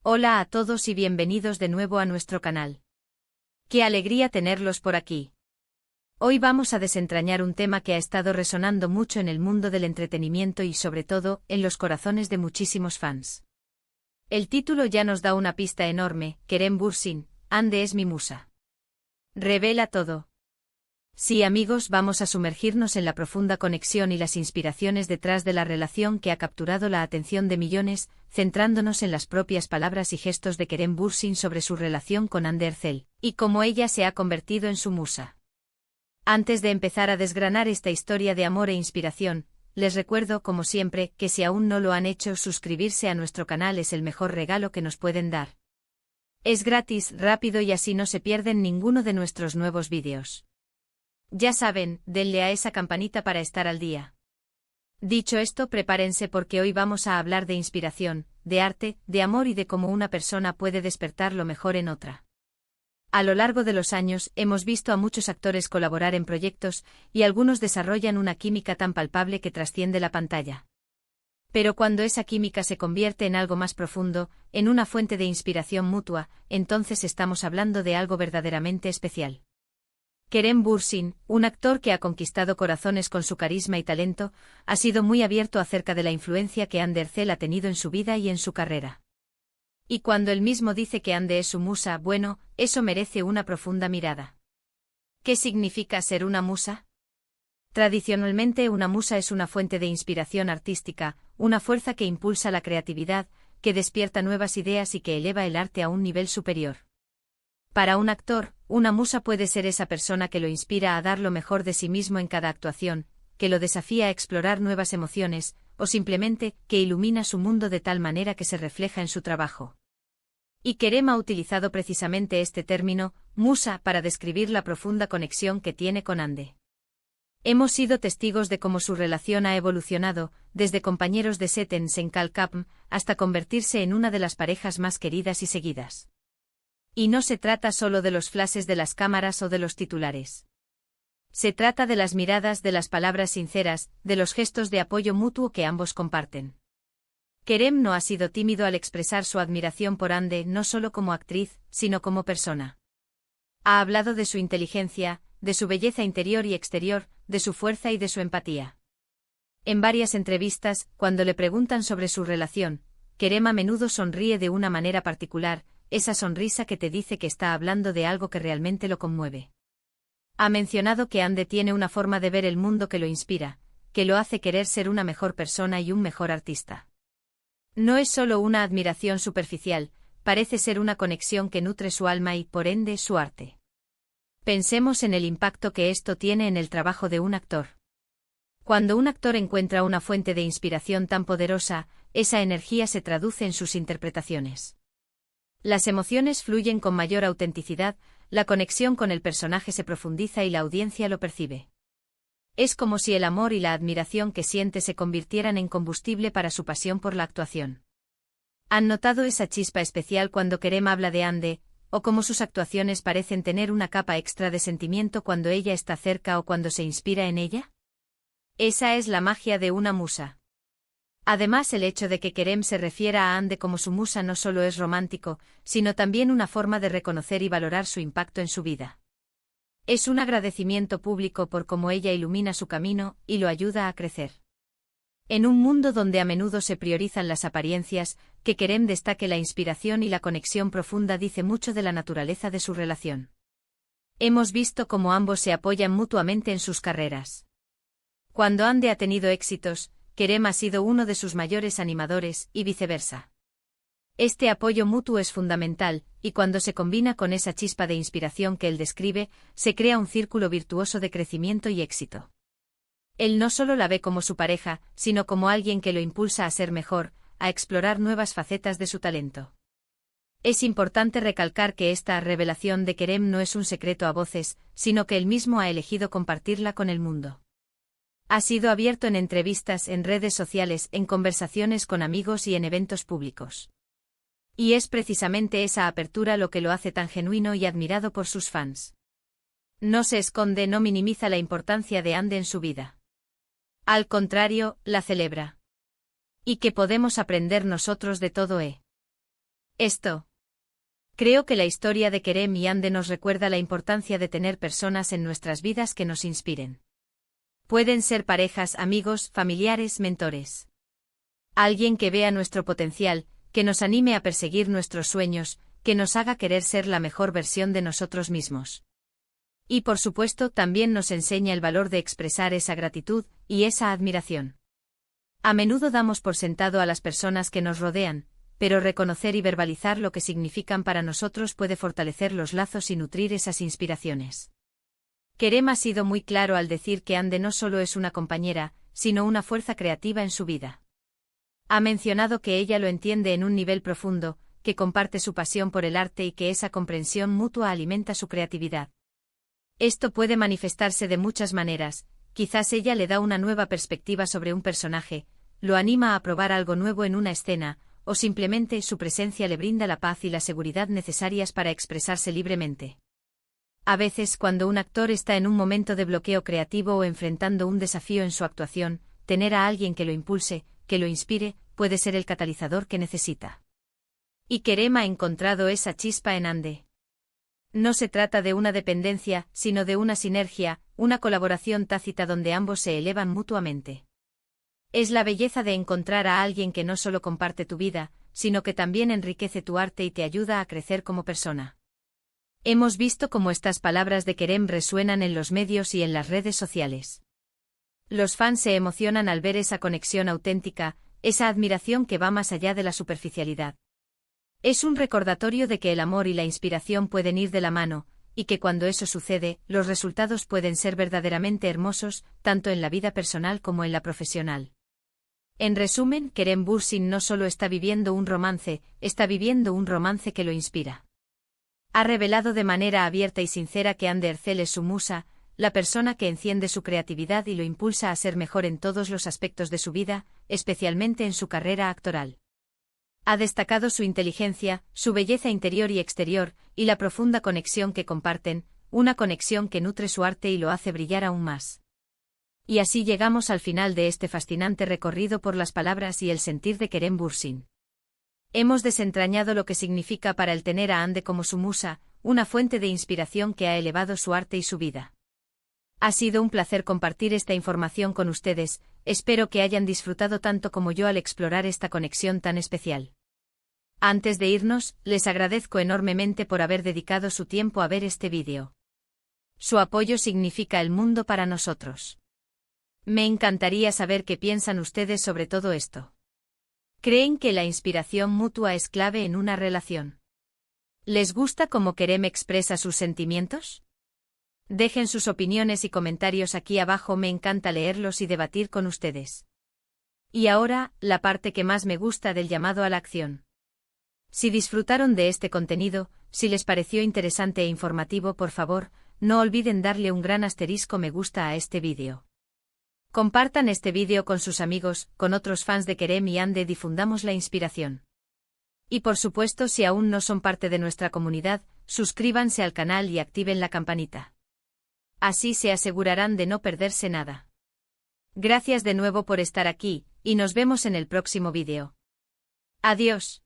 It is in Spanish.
Hola a todos y bienvenidos de nuevo a nuestro canal. ¡Qué alegría tenerlos por aquí! Hoy vamos a desentrañar un tema que ha estado resonando mucho en el mundo del entretenimiento y sobre todo, en los corazones de muchísimos fans. El título ya nos da una pista enorme: Kerem Bürsin, Hande es mi musa. Revela todo. Sí, amigos, vamos a sumergirnos en la profunda conexión y las inspiraciones detrás de la relación que ha capturado la atención de millones, centrándonos en las propias palabras y gestos de Kerem Bürsin sobre su relación con Hande Erçel, y cómo ella se ha convertido en su musa. Antes de empezar a desgranar esta historia de amor e inspiración, les recuerdo, como siempre, que si aún no lo han hecho, suscribirse a nuestro canal es el mejor regalo que nos pueden dar. Es gratis, rápido y así no se pierden ninguno de nuestros nuevos vídeos. Ya saben, denle a esa campanita para estar al día. Dicho esto, prepárense porque hoy vamos a hablar de inspiración, de arte, de amor y de cómo una persona puede despertar lo mejor en otra. A lo largo de los años, hemos visto a muchos actores colaborar en proyectos, y algunos desarrollan una química tan palpable que trasciende la pantalla. Pero cuando esa química se convierte en algo más profundo, en una fuente de inspiración mutua, entonces estamos hablando de algo verdaderamente especial. Kerem Bürsin, un actor que ha conquistado corazones con su carisma y talento, ha sido muy abierto acerca de la influencia que Hande Erçel ha tenido en su vida y en su carrera. Y cuando él mismo dice que Hande es su musa, bueno, eso merece una profunda mirada. ¿Qué significa ser una musa? Tradicionalmente, una musa es una fuente de inspiración artística, una fuerza que impulsa la creatividad, que despierta nuevas ideas y que eleva el arte a un nivel superior. Para un actor, una musa puede ser esa persona que lo inspira a dar lo mejor de sí mismo en cada actuación, que lo desafía a explorar nuevas emociones, o simplemente, que ilumina su mundo de tal manera que se refleja en su trabajo. Y Kerem ha utilizado precisamente este término, musa, para describir la profunda conexión que tiene con Hande. Hemos sido testigos de cómo su relación ha evolucionado, desde compañeros de set en Sengal Capm, hasta convertirse en una de las parejas más queridas y seguidas. Y no se trata solo de los flashes de las cámaras o de los titulares. Se trata de las miradas, de las palabras sinceras, de los gestos de apoyo mutuo que ambos comparten. Kerem no ha sido tímido al expresar su admiración por Hande, no solo como actriz, sino como persona. Ha hablado de su inteligencia, de su belleza interior y exterior, de su fuerza y de su empatía. En varias entrevistas, cuando le preguntan sobre su relación, Kerem a menudo sonríe de una manera particular, esa sonrisa que te dice que está hablando de algo que realmente lo conmueve. Ha mencionado que Hande tiene una forma de ver el mundo que lo inspira, que lo hace querer ser una mejor persona y un mejor artista. No es solo una admiración superficial, parece ser una conexión que nutre su alma y, por ende, su arte. Pensemos en el impacto que esto tiene en el trabajo de un actor. Cuando un actor encuentra una fuente de inspiración tan poderosa, esa energía se traduce en sus interpretaciones. Las emociones fluyen con mayor autenticidad, la conexión con el personaje se profundiza y la audiencia lo percibe. Es como si el amor y la admiración que siente se convirtieran en combustible para su pasión por la actuación. ¿Han notado esa chispa especial cuando Kerem habla de Hande, o cómo sus actuaciones parecen tener una capa extra de sentimiento cuando ella está cerca o cuando se inspira en ella? Esa es la magia de una musa. Además, el hecho de que Kerem se refiera a Hande como su musa no solo es romántico, sino también una forma de reconocer y valorar su impacto en su vida. Es un agradecimiento público por cómo ella ilumina su camino y lo ayuda a crecer. En un mundo donde a menudo se priorizan las apariencias, que Kerem destaque la inspiración y la conexión profunda dice mucho de la naturaleza de su relación. Hemos visto cómo ambos se apoyan mutuamente en sus carreras. Cuando Hande ha tenido éxitos, Kerem ha sido uno de sus mayores animadores, y viceversa. Este apoyo mutuo es fundamental, y cuando se combina con esa chispa de inspiración que él describe, se crea un círculo virtuoso de crecimiento y éxito. Él no solo la ve como su pareja, sino como alguien que lo impulsa a ser mejor, a explorar nuevas facetas de su talento. Es importante recalcar que esta revelación de Kerem no es un secreto a voces, sino que él mismo ha elegido compartirla con el mundo. Ha sido abierto en entrevistas, en redes sociales, en conversaciones con amigos y en eventos públicos. Y es precisamente esa apertura lo que lo hace tan genuino y admirado por sus fans. No se esconde, no minimiza la importancia de Hande en su vida. Al contrario, la celebra. ¿Y qué podemos aprender nosotros de todo? Esto. Creo que la historia de Kerem y Ande nos recuerda la importancia de tener personas en nuestras vidas que nos inspiren. Pueden ser parejas, amigos, familiares, mentores. Alguien que vea nuestro potencial, que nos anime a perseguir nuestros sueños, que nos haga querer ser la mejor versión de nosotros mismos. Y por supuesto también nos enseña el valor de expresar esa gratitud y esa admiración. A menudo damos por sentado a las personas que nos rodean, pero reconocer y verbalizar lo que significan para nosotros puede fortalecer los lazos y nutrir esas inspiraciones. Kerem ha sido muy claro al decir que Ande no solo es una compañera, sino una fuerza creativa en su vida. Ha mencionado que ella lo entiende en un nivel profundo, que comparte su pasión por el arte y que esa comprensión mutua alimenta su creatividad. Esto puede manifestarse de muchas maneras, quizás ella le da una nueva perspectiva sobre un personaje, lo anima a probar algo nuevo en una escena, o simplemente su presencia le brinda la paz y la seguridad necesarias para expresarse libremente. A veces, cuando un actor está en un momento de bloqueo creativo o enfrentando un desafío en su actuación, tener a alguien que lo impulse, que lo inspire, puede ser el catalizador que necesita. Y Kerem ha encontrado esa chispa en Ande. No se trata de una dependencia, sino de una sinergia, una colaboración tácita donde ambos se elevan mutuamente. Es la belleza de encontrar a alguien que no solo comparte tu vida, sino que también enriquece tu arte y te ayuda a crecer como persona. Hemos visto cómo estas palabras de Kerem resuenan en los medios y en las redes sociales. Los fans se emocionan al ver esa conexión auténtica, esa admiración que va más allá de la superficialidad. Es un recordatorio de que el amor y la inspiración pueden ir de la mano, y que cuando eso sucede, los resultados pueden ser verdaderamente hermosos, tanto en la vida personal como en la profesional. En resumen, Kerem Bürsin no solo está viviendo un romance, está viviendo un romance que lo inspira. Ha revelado de manera abierta y sincera que Hande Erçel es su musa, la persona que enciende su creatividad y lo impulsa a ser mejor en todos los aspectos de su vida, especialmente en su carrera actoral. Ha destacado su inteligencia, su belleza interior y exterior, y la profunda conexión que comparten, una conexión que nutre su arte y lo hace brillar aún más. Y así llegamos al final de este fascinante recorrido por las palabras y el sentir de Kerem Bürsin. Hemos desentrañado lo que significa para él tener a Ande como su musa, una fuente de inspiración que ha elevado su arte y su vida. Ha sido un placer compartir esta información con ustedes, espero que hayan disfrutado tanto como yo al explorar esta conexión tan especial. Antes de irnos, les agradezco enormemente por haber dedicado su tiempo a ver este vídeo. Su apoyo significa el mundo para nosotros. Me encantaría saber qué piensan ustedes sobre todo esto. ¿Creen que la inspiración mutua es clave en una relación? ¿Les gusta cómo Kerem expresa sus sentimientos? Dejen sus opiniones y comentarios aquí abajo, me encanta leerlos y debatir con ustedes. Y ahora, la parte que más me gusta del llamado a la acción. Si disfrutaron de este contenido, si les pareció interesante e informativo, por favor, no olviden darle un gran asterisco me gusta a este vídeo. Compartan este vídeo con sus amigos, con otros fans de Kerem y Ande, difundamos la inspiración. Y por supuesto, si aún no son parte de nuestra comunidad, suscríbanse al canal y activen la campanita. Así se asegurarán de no perderse nada. Gracias de nuevo por estar aquí, y nos vemos en el próximo vídeo. Adiós.